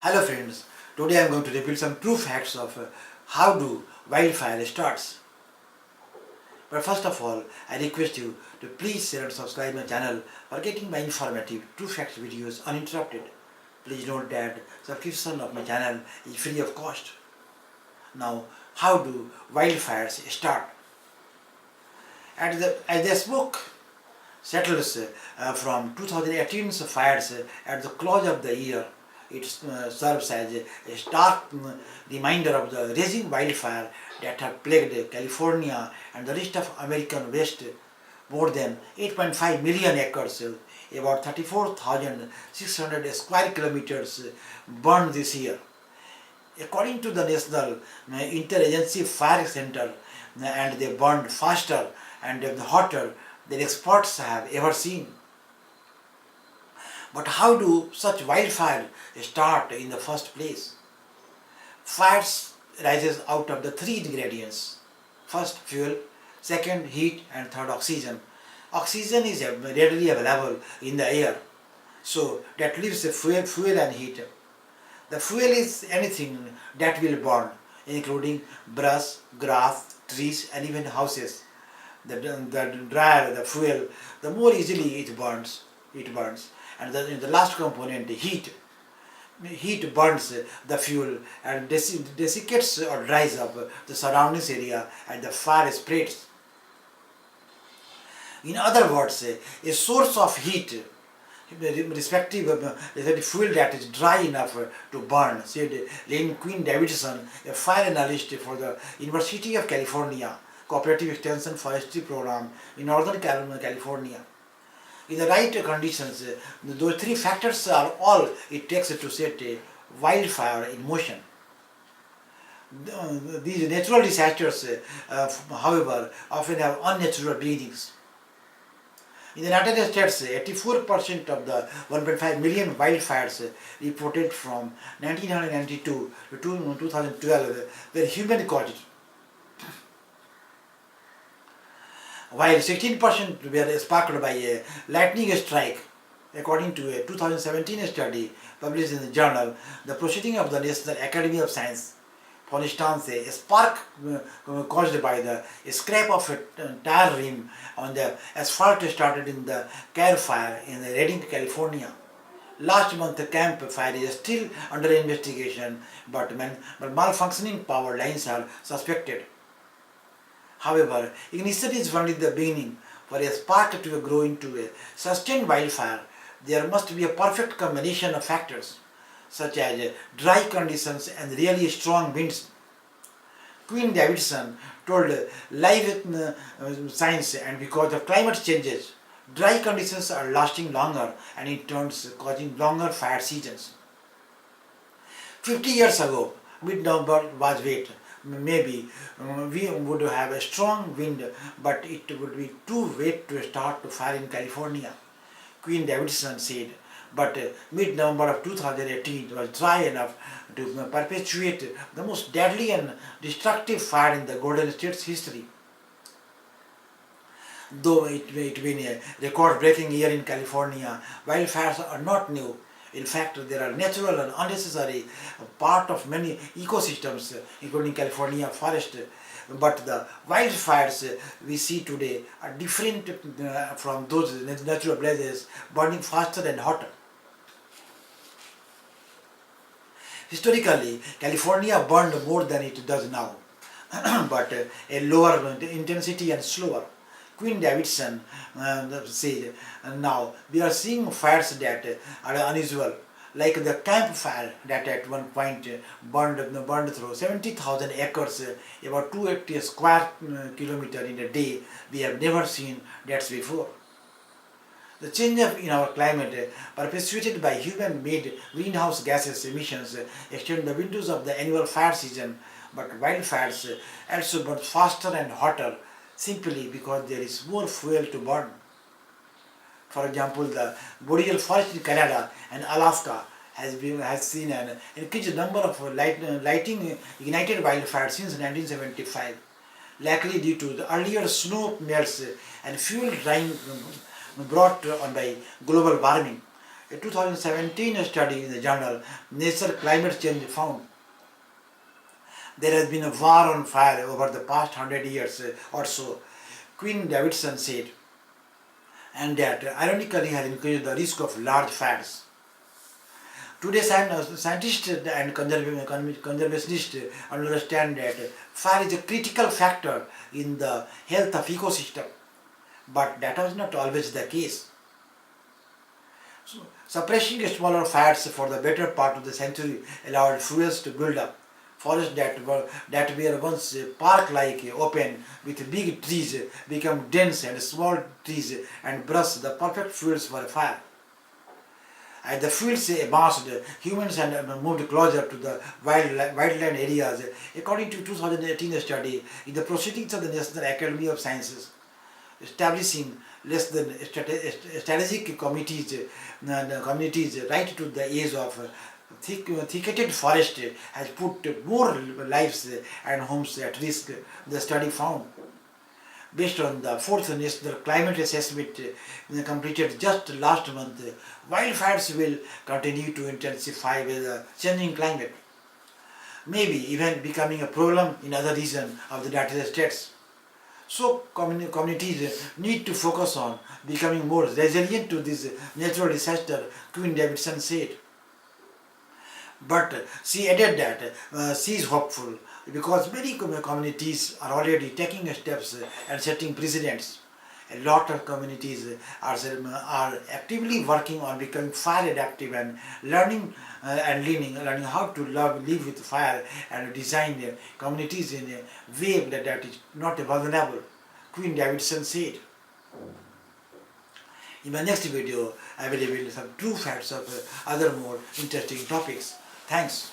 Hello friends, today I am going to reveal some true facts of how do wildfire starts. But first of all, I request you to please share and subscribe my channel for getting my informative true facts videos uninterrupted. Please note that subscription of my channel is free of cost. Now, how do wildfires start? As the smoke settles from 2018's fires at the close of the year, it serves as a stark reminder of the raging wildfire that have plagued California and the rest of American West. More than 8.5 million acres, about 34,600 square kilometers, burned this year. According to the National Interagency Fire Center, and they burned faster and hotter than experts have ever seen. But how do such wildfires start in the first place? Fires rises out of the three ingredients. First, fuel, second, heat, and third, oxygen. Oxygen is readily available in the air, so that leaves the fuel and heat. The fuel is anything that will burn, including brush, grass, trees, and even houses. The drier the fuel, the more easily it burns. And the last component, the heat. Heat burns the fuel and desiccates or dries up the surroundings area, and the fire spreads. In other words, a source of heat, respective of the fuel that is dry enough to burn, said Lane Quinn Davidson, a fire analyst for the University of California Cooperative Extension Forestry Program in Northern California. In the right conditions, those three factors are all it takes to set a wildfire in motion. These natural disasters, however, often have unnatural beginnings. In the United States, 84% of the 1.5 million wildfires reported from 1992 to 2012 were human-caused, while 16% were sparked by a lightning strike. According to a 2017 study published in the journal The Proceedings of the National Academy of Science. For instance, a spark caused by the scrape of a tire rim on the asphalt started in the campfire in Redding, California. Last month, the campfire is still under investigation, but malfunctioning power lines are suspected. However, ignition is only the beginning. For a spark to grow into a sustained wildfire, there must be a perfect combination of factors, such as dry conditions and really strong winds. Quinn Davidson told Live Science, and because of climate changes, dry conditions are lasting longer and in turn causing longer fire seasons. 50 years ago, mid-November was wet. Maybe we would have a strong wind, but it would be too wet to start to fire in California, Quinn Davidson said. But mid-November of 2018 was dry enough to perpetuate the most deadly and destructive fire in the Golden State's history. Though it been a record-breaking year in California, wildfires are not new. In fact, they are natural and unnecessary part of many ecosystems, including California forest. But the wildfires we see today are different from those natural blazes, burning faster and hotter. Historically, California burned more than it does now, but a lower intensity and slower. Quinn Davidson said, now we are seeing fires that are unusual, like the campfire that at one point burned through 70,000 acres, about 280 square kilometers in a day. We have never seen that before. The change in our climate, perpetuated by human-made greenhouse gases emissions, extend the windows of the annual fire season, but wildfires also burn faster and hotter, simply because there is more fuel to burn. For example, the boreal forest in Canada and Alaska has seen an increased number of lighting ignited wildfires since 1975, likely due to the earlier snow melts and fuel drying brought on by global warming. A 2017 study in the journal Nature Climate Change found there has been a war on fire over the past 100 years or so, Queen Davidson said, and that ironically has increased the risk of large fires. Today, scientists and conservationists understand that fire is a critical factor in the health of ecosystem, but that was not always the case. So, suppressing smaller fires for the better part of the century allowed fuels to build up. Forests that were once park-like, open with big trees become dense, and small trees and brush the perfect fuels for a fire. As the fields advanced, humans moved closer to the wildland areas. According to 2018 study in the Proceedings of the National Academy of Sciences, establishing less than strategic communities right to the edge of thicketed forest has put more lives and homes at risk, the study found. Based on the fourth National Climate Assessment completed just last month, wildfires will continue to intensify with the changing climate, maybe even becoming a problem in other regions of the United States. So communities need to focus on becoming more resilient to this natural disaster, Queen Davidson said. But she added that she is hopeful because many communities are already taking steps and setting precedents. A lot of communities are actively working on becoming fire adaptive and learning how to live with fire and design their communities in a way that is not vulnerable, Queen Davidson said. In my next video, I will reveal some true facts of other more interesting topics. Thanks.